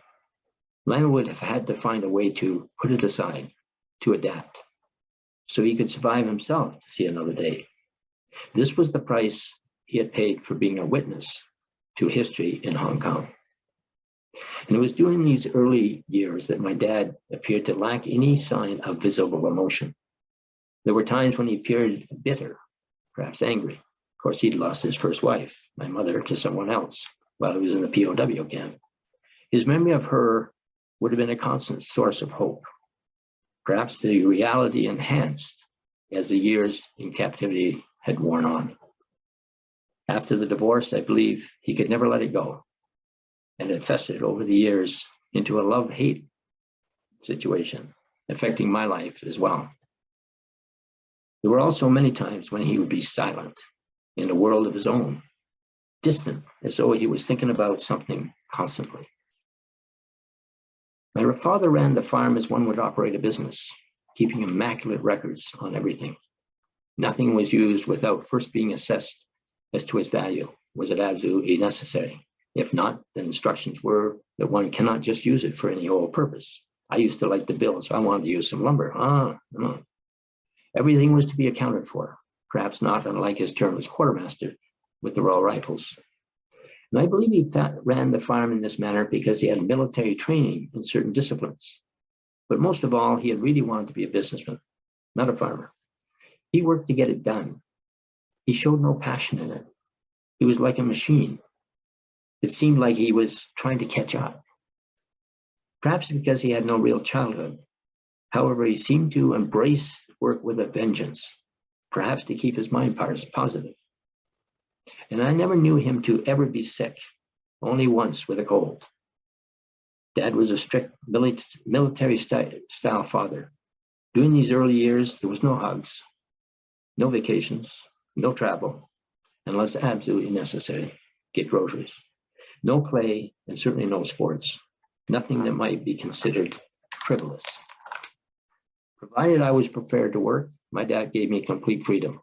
Lionel would have had to find a way to put it aside, to adapt, so he could survive himself to see another day. This was the price he had paid for being a witness to history in Hong Kong. And it was during these early years that my dad appeared to lack any sign of visible emotion. There were times when he appeared bitter, perhaps angry. Of course, he'd lost his first wife, my mother, to someone else while he was in the POW camp. His memory of her would have been a constant source of hope. Perhaps the reality enhanced as the years in captivity had worn on. After the divorce, I believe he could never let it go, and it festered over the years into a love-hate situation, affecting my life as well. There were also many times when he would be silent in a world of his own, distant, as though he was thinking about something constantly. My father ran the farm as one would operate a business, keeping immaculate records on everything. Nothing was used without first being assessed as to its value. Was it absolutely necessary? If not, then instructions were that one cannot just use it for any old purpose. I used to like to build, so I wanted to use some lumber. No. Everything was to be accounted for, perhaps not unlike his term as quartermaster with the Royal Rifles. And I believe he ran the farm in this manner because he had military training in certain disciplines. But most of all, he had really wanted to be a businessman, not a farmer. He worked to get it done. He showed no passion in it. He was like a machine. It seemed like he was trying to catch up. Perhaps because he had no real childhood. However, he seemed to embrace work with a vengeance, perhaps to keep his mind positive. And I never knew him to ever be sick, only once with a cold. Dad was a strict military style father. During these early years, there was no hugs, no vacations, no travel, unless absolutely necessary, get groceries, no play, and certainly no sports, nothing that might be considered frivolous. Provided I was prepared to work, my dad gave me complete freedom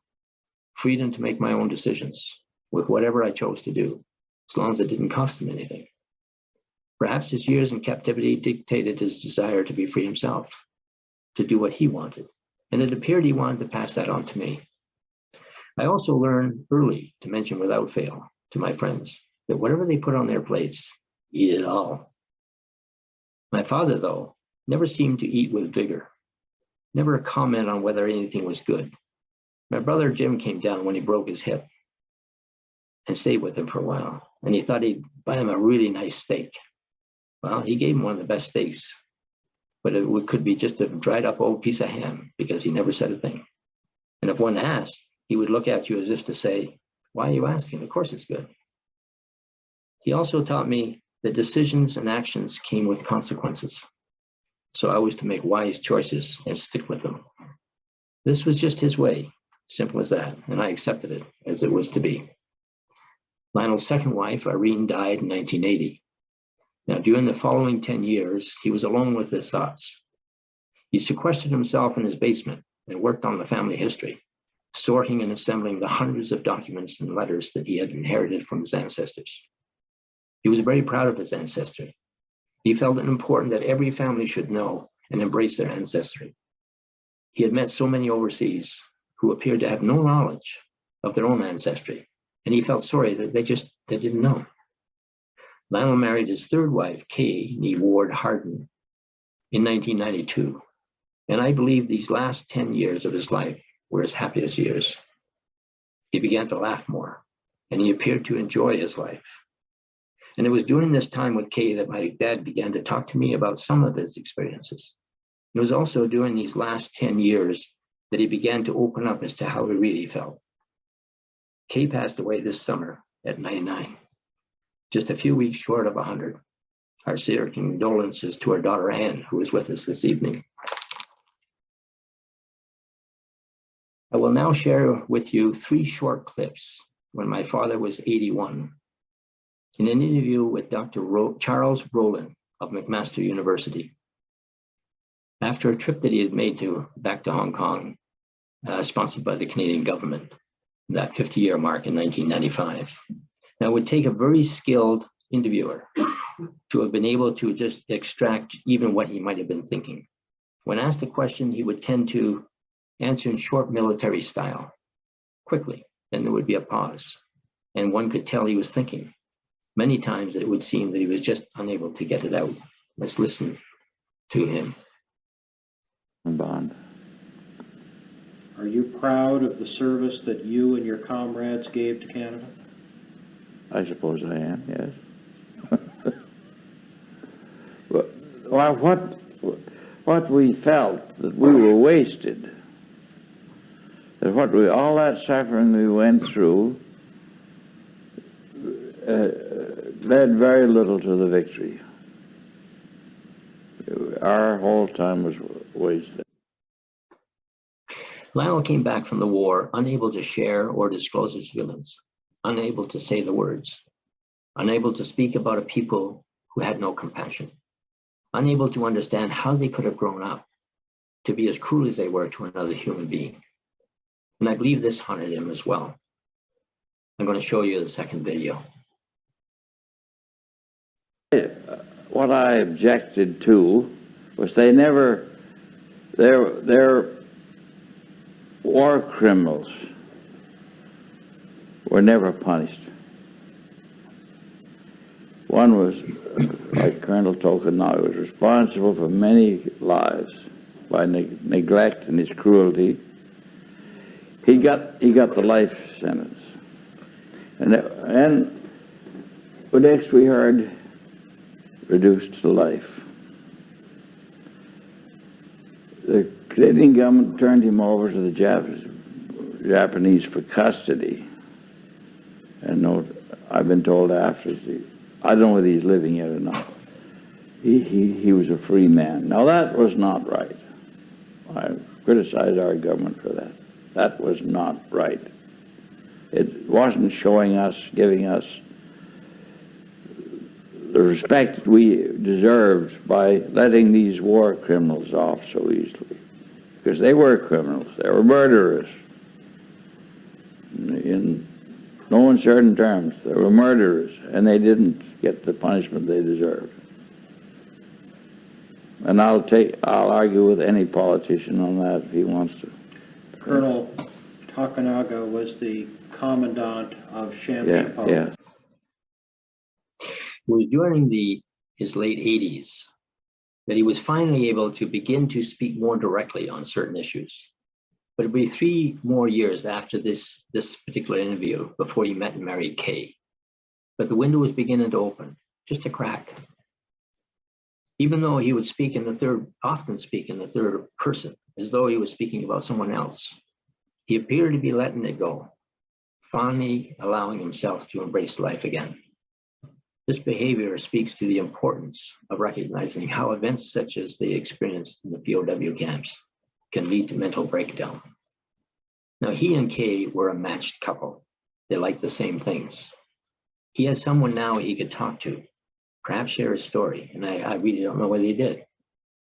to make my own decisions with whatever I chose to do, as long as it didn't cost him anything. Perhaps his years in captivity dictated his desire to be free himself, to do what he wanted, and it appeared he wanted to pass that on to me. I also learned early to mention without fail to my friends that whatever they put on their plates, eat it all. My father, though, never seemed to eat with vigor, never a comment on whether anything was good. My brother Jim came down when he broke his hip and stayed with him for a while, and he thought he'd buy him a really nice steak. Well, he gave him one of the best steaks, but it could be just a dried up old piece of ham because he never said a thing. And if one asked, he would look at you as if to say, "Why are you asking? Of course it's good." He also taught me that decisions and actions came with consequences. So I was to make wise choices and stick with them. This was just his way, simple as that, and I accepted it as it was to be. Lionel's second wife, Irene, died in 1980. Now, during the following 10 years, he was alone with his thoughts. He sequestered himself in his basement and worked on the family history, sorting and assembling the hundreds of documents and letters that he had inherited from his ancestors. He was very proud of his ancestry. He felt it important that every family should know and embrace their ancestry. He had met so many overseas who appeared to have no knowledge of their own ancestry, and he felt sorry that they didn't know. Lionel married his third wife, Kay Nee Harden, in 1992, and I believe these last 10 years of his life were his happiest years. He began to laugh more, and he appeared to enjoy his life. And it was during this time with Kay that my dad began to talk to me about some of his experiences. It was also during these last 10 years that he began to open up as to how he really felt. Kay passed away this summer at 99, just a few weeks short of 100. Our sincere condolences to our daughter Anne, who is with us this evening. I will now share with you 3 short clips when my father was 81. In an interview with Dr. Charles Brolin of McMaster University, after a trip that he had made back to Hong Kong, sponsored by the Canadian government, that 50-year mark in 1995. Now, it would take a very skilled interviewer to have been able to just extract even what he might have been thinking. When asked a question, he would tend to answer in short military style, quickly. Then there would be a pause, and one could tell he was thinking. Many times it would seem that he was just unable to get it out. Let's listen to him. Bond. Are you proud of the service that you and your comrades gave to Canada? I suppose I am, yes. Well, what we felt that we were wasted, that all that suffering we went through led very little to the victory. Our whole time was wasted. Lionel came back from the war unable to share or disclose his feelings, unable to say the words, unable to speak about a people who had no compassion, unable to understand how they could have grown up to be as cruel as they were to another human being. And I believe this haunted him as well. I'm going to show you the second video. What I objected to was their war criminals were never punished. One was, like Colonel Token now, was responsible for many lives by neglect and his cruelty. He got the life sentence. And the next we heard, reduced to life. The Canadian government turned him over to the Japanese for custody. And no, I've been told after, I don't know whether he's living yet or not. He was a free man. Now that was not right. I criticize our government for that. That was not right. It wasn't showing us, giving us the respect that we deserved by letting these war criminals off so easily. Because they were criminals. They were murderers. In no uncertain terms, they were murderers, and they didn't get the punishment they deserved. And I'll argue with any politician on that if he wants to. Colonel Takanaga was the commandant of Shamshapo. Yeah. It was during his late 80s that he was finally able to begin to speak more directly on certain issues. But it would be 3 more years after this particular interview before he met and married Kay. But the window was beginning to open, just a crack. Even though he would often speak in the third person, as though he was speaking about someone else, he appeared to be letting it go, finally allowing himself to embrace life again. This behavior speaks to the importance of recognizing how events such as they experienced in the POW camps can lead to mental breakdown. Now, he and Kay were a matched couple. They liked the same things. He had someone now he could talk to, perhaps share his story, and I really don't know whether he did,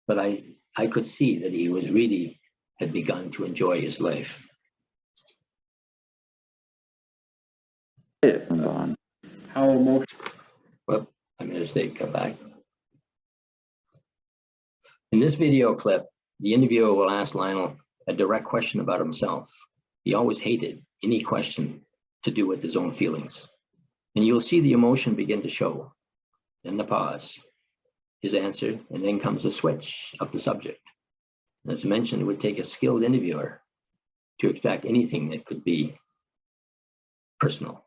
but I could see that he was really had begun to enjoy his life. How emotional? Well, I made a mistake, come back. In this video clip, the interviewer will ask Lionel a direct question about himself. He always hated any question to do with his own feelings. And you'll see the emotion begin to show. Then the pause, his answer, and then comes the switch of the subject. And as mentioned, it would take a skilled interviewer to extract anything that could be personal.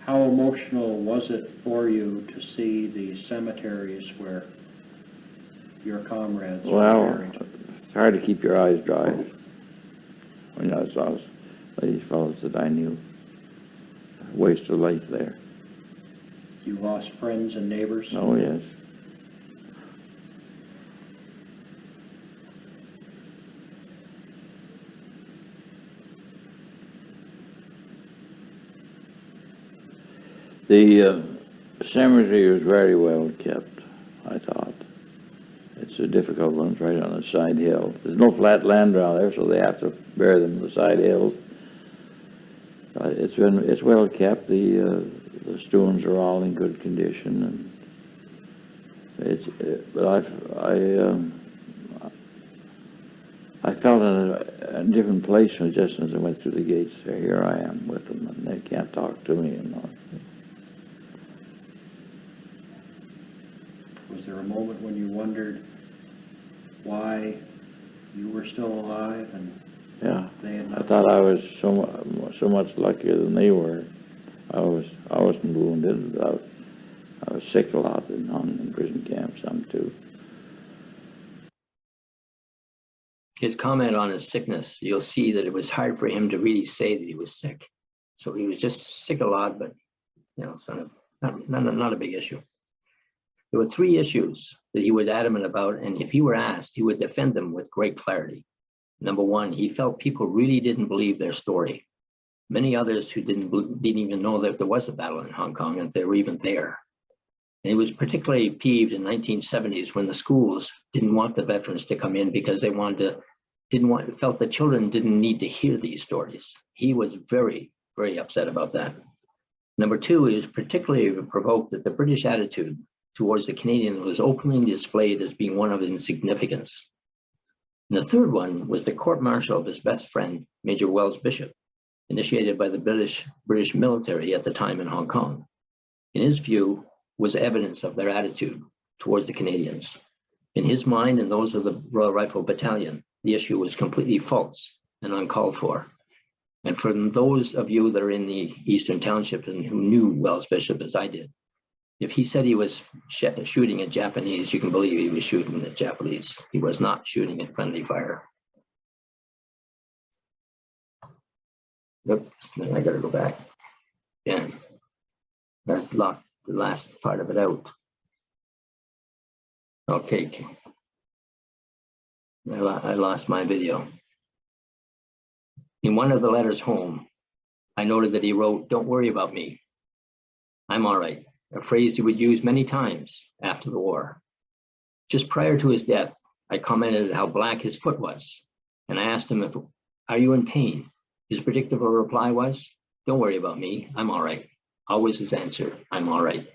How emotional was it for you to see the cemeteries where your comrades were buried? It's hard to keep your eyes dry when I saw these fellows that I knew. Waste of life there. You lost friends and neighbors? Oh, yes. The cemetery was very well kept, I thought. It's a difficult one, it's right on the side hill. There's no flat land around there, so they have to bury them in the side hills. It's well kept. The stones are all in good condition, and but I felt in a different place just as I went through the gates. Here I am with them, and they can't talk to me, you know. Was there a moment when you wondered why you were still alive and Yeah, they had not? I thought I was so much luckier than they were. I wasn't wounded. I was sick a lot in prison camp, some too. His comment on his sickness, you'll see that it was hard for him to really say that he was sick. So he was just sick a lot, but sort of not a big issue. There were 3 issues that he was adamant about, and if he were asked, he would defend them with great clarity. Number 1, he felt people really didn't believe their story. Many others who didn't even know that there was a battle in Hong Kong and they were even there. And he was particularly peeved in the 1970s when the schools didn't want the veterans to come in because they felt the children didn't need to hear these stories. He was very, very upset about that. Number 2, he was particularly provoked that the British attitude towards the Canadian was openly displayed as being one of insignificance. And the 3rd one was the court-martial of his best friend, Major Wells Bishop, initiated by the British military at the time in Hong Kong. in his view, was evidence of their attitude towards the Canadians. In his mind and those of the Royal Rifle Battalion, the issue was completely false and uncalled for. And for those of you that are in the Eastern Township and who knew Wells Bishop as I did, if he said he was shooting at Japanese, you can believe he was shooting at Japanese. He was not shooting at friendly fire. Yep, then I gotta go back. Yeah, I locked the last part of it out. Okay, I lost my video. In one of the letters home, I noted that he wrote, "Don't worry about me. I'm all right," a phrase he would use many times after the war. Just prior to his death, I commented how black his foot was, and I asked him, "Are you in pain?" His predictable reply was, "Don't worry about me, I'm all right." Always his answer, "I'm all right."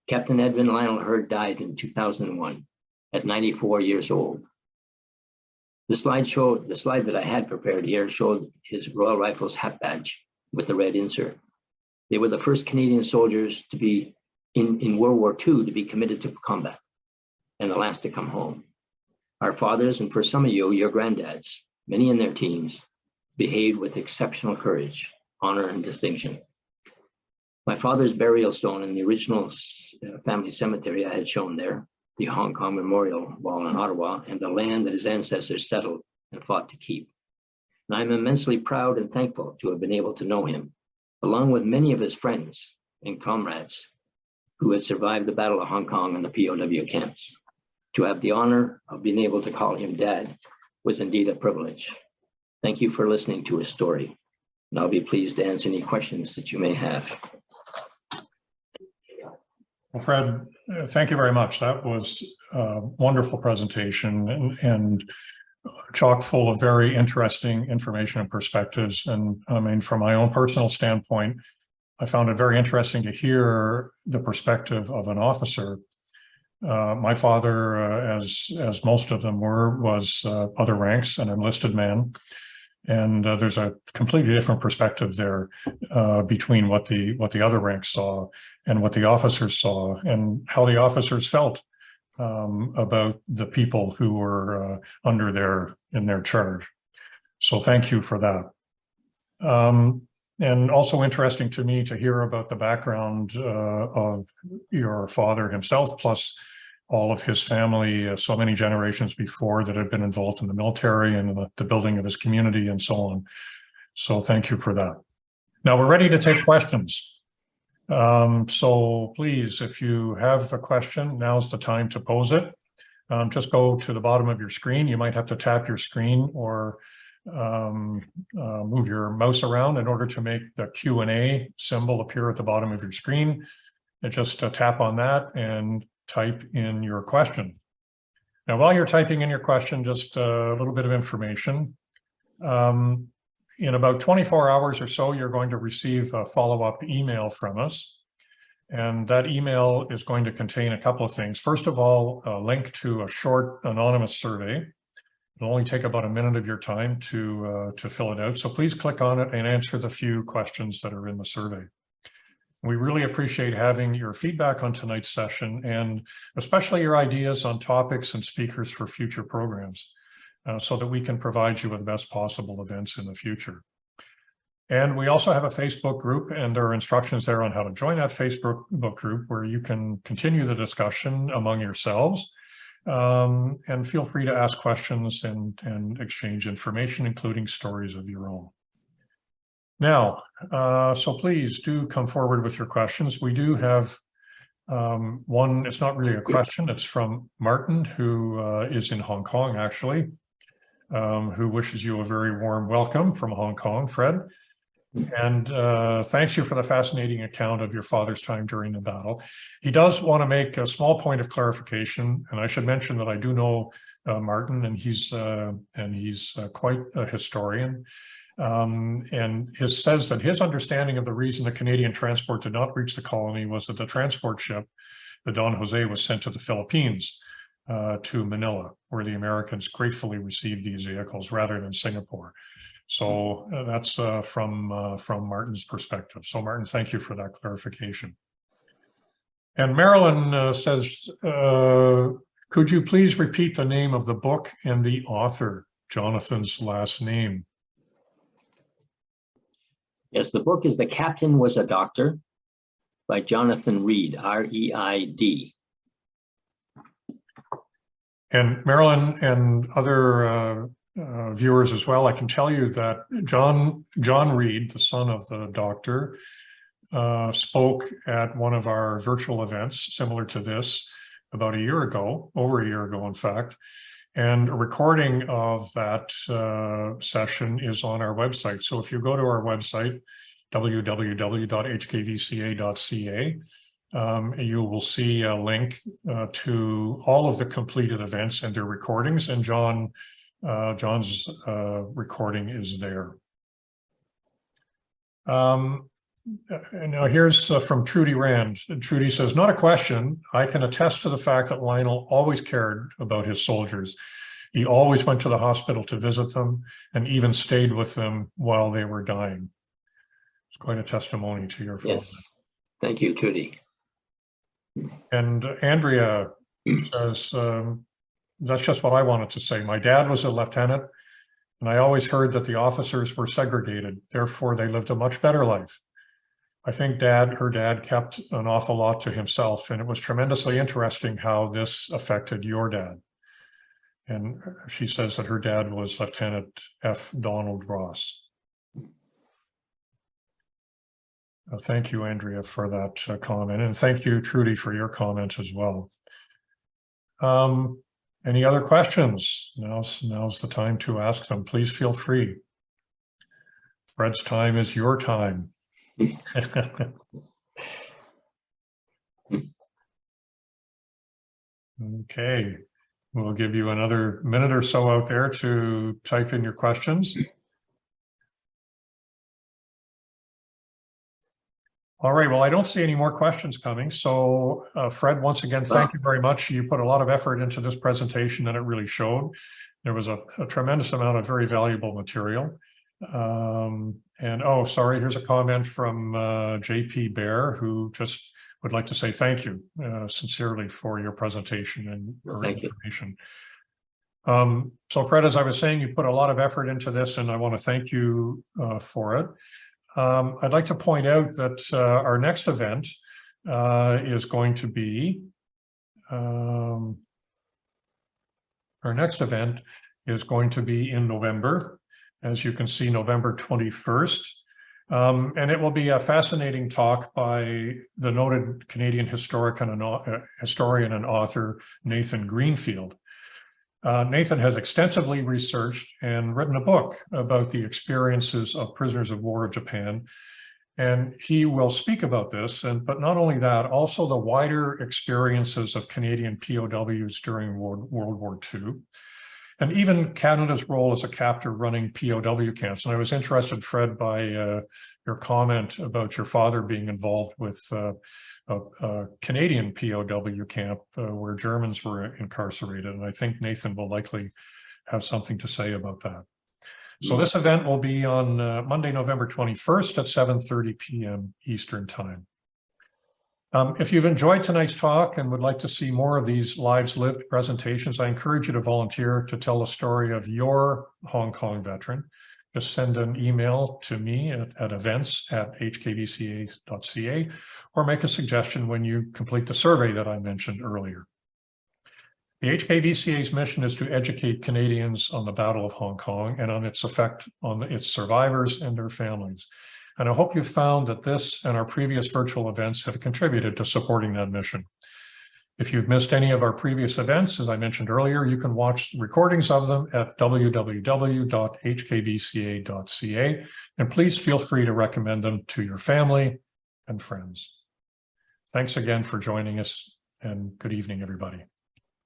Captain Edmund Lionel Hurd died in 2001 at 94 years old. The slide that I had prepared here showed his Royal Rifles hat badge with the red insert. They were the first Canadian soldiers to be in World War II to be committed to combat and the last to come home. Our fathers, and for some of you, your granddads, many in their teams, behaved with exceptional courage, honor, and distinction. My father's burial stone in the original family cemetery I had shown there, the Hong Kong Memorial Wall in Ottawa, and the land that his ancestors settled and fought to keep. And I'm immensely proud and thankful to have been able to know him, along with many of his friends and comrades who had survived the Battle of Hong Kong and the POW camps. To have the honor of being able to call him Dad was indeed a privilege. Thank you for listening to his story, and I'll be pleased to answer any questions that you may have. Well, Fred, thank you very much. That was a wonderful presentation and chock full of very interesting information and perspectives. And I mean, from my own personal standpoint, I found it very interesting to hear the perspective of an officer. My father, as most of them were, was other ranks, an enlisted man. And there's a completely different perspective there between what the other ranks saw and what the officers saw, and how the officers felt about the people who were in their charge. So thank you for that. And also interesting to me to hear about the background of your father himself, plus all of his family, so many generations before that had been involved in the military and the building of his community and so on. So thank you for that. Now we're ready to take questions. So please, if you have a question, now's the time to pose it. Just go to the bottom of your screen. You might have to tap your screen or move your mouse around in order to make the Q&A symbol appear at the bottom of your screen. And just tap on that and type in your question. Now, while you're typing in your question, just a little bit of information. In about 24 hours or so, you're going to receive a follow-up email from us. And that email is going to contain a couple of things. First of all, a link to a short anonymous survey. It'll only take about a minute of your time to fill it out. So please click on it and answer the few questions that are in the survey. We really appreciate having your feedback on tonight's session, and especially your ideas on topics and speakers for future programs, so that we can provide you with the best possible events in the future. And we also have a Facebook group, and there are instructions there on how to join that Facebook group, where you can continue the discussion among yourselves, and feel free to ask questions and exchange information, including stories of your own. Now, so please do come forward with your questions. We do have one, it's not really a question, it's from Martin, who is in Hong Kong, actually, who wishes you a very warm welcome from Hong Kong, Fred. And thanks you for the fascinating account of your father's time during the battle. He does want to make a small point of clarification, and I should mention that I do know Martin, and he's quite a historian. And says that his understanding of the reason the Canadian transport did not reach the colony was that the transport ship, the Don Jose, was sent to the Philippines, to Manila, where the Americans gratefully received these vehicles rather than Singapore. So that's from Martin's perspective. So Martin, thank you for that clarification. And Marilyn says, could you please repeat the name of the book and the author, Jonathan's last name? Yes, the book is The Captain Was a Doctor by Jonathan Reed, R-E-I-D. And Marilyn and other viewers as well, I can tell you that John Reed, the son of the doctor, spoke at one of our virtual events similar to this about a year ago, over a year ago, in fact. And a recording of that session is on our website. So if you go to our website, www.hkvca.ca, you will see a link to all of the completed events and their recordings, and John's recording is there. And now here's from Trudy Rand. And Trudy says, not a question. I can attest to the fact that Lionel always cared about his soldiers. He always went to the hospital to visit them and even stayed with them while they were dying. It's quite a testimony to your father. Yes, thank you, Trudy. And Andrea says, that's just what I wanted to say. My dad was a lieutenant, and I always heard that the officers were segregated. Therefore, they lived a much better life. I think her dad kept an awful lot to himself, and it was tremendously interesting how this affected your dad. And she says that her dad was Lieutenant F. Donald Ross. Thank you, Andrea, for that comment. And thank you, Trudy, for your comment as well. Any other questions? Now's the time to ask them. Please feel free. Fred's time is your time. Okay, we'll give you another minute or so out there to type in your questions. All right, well, I don't see any more questions coming. So Fred, once again, thank you very much. You put a lot of effort into this presentation, and it really showed. There was a tremendous amount of very valuable material. And oh, sorry, here's a comment from JP Bear, who just would like to say thank you sincerely for your presentation and your information. So Fred, as I was saying, you put a lot of effort into this, and I want to thank you for it. I'd like to point out that our next event is going to be in November. As you can see, November 21st. And it will be a fascinating talk by the noted Canadian historian and author, Nathan Greenfield. Nathan has extensively researched and written a book about the experiences of prisoners of war of Japan. And he will speak about this, but not only that, also the wider experiences of Canadian POWs during World War II. And even Canada's role as a captor running POW camps. And I was interested, Fred, by your comment about your father being involved with a Canadian POW camp where Germans were incarcerated. And I think Nathan will likely have something to say about that. So this event will be on Monday, November 21st at 7:30 p.m. Eastern Time. If you've enjoyed tonight's talk and would like to see more of these lives lived presentations, I encourage you to volunteer to tell the story of your Hong Kong veteran. Just send an email to me at events@hkvca.ca or make a suggestion when you complete the survey that I mentioned earlier. The HKVCA's mission is to educate Canadians on the Battle of Hong Kong and on its effect on its survivors and their families. And I hope you found that this and our previous virtual events have contributed to supporting that mission. If you've missed any of our previous events, as I mentioned earlier, you can watch recordings of them at www.hkvca.ca, and please feel free to recommend them to your family and friends. Thanks again for joining us, and good evening, everybody.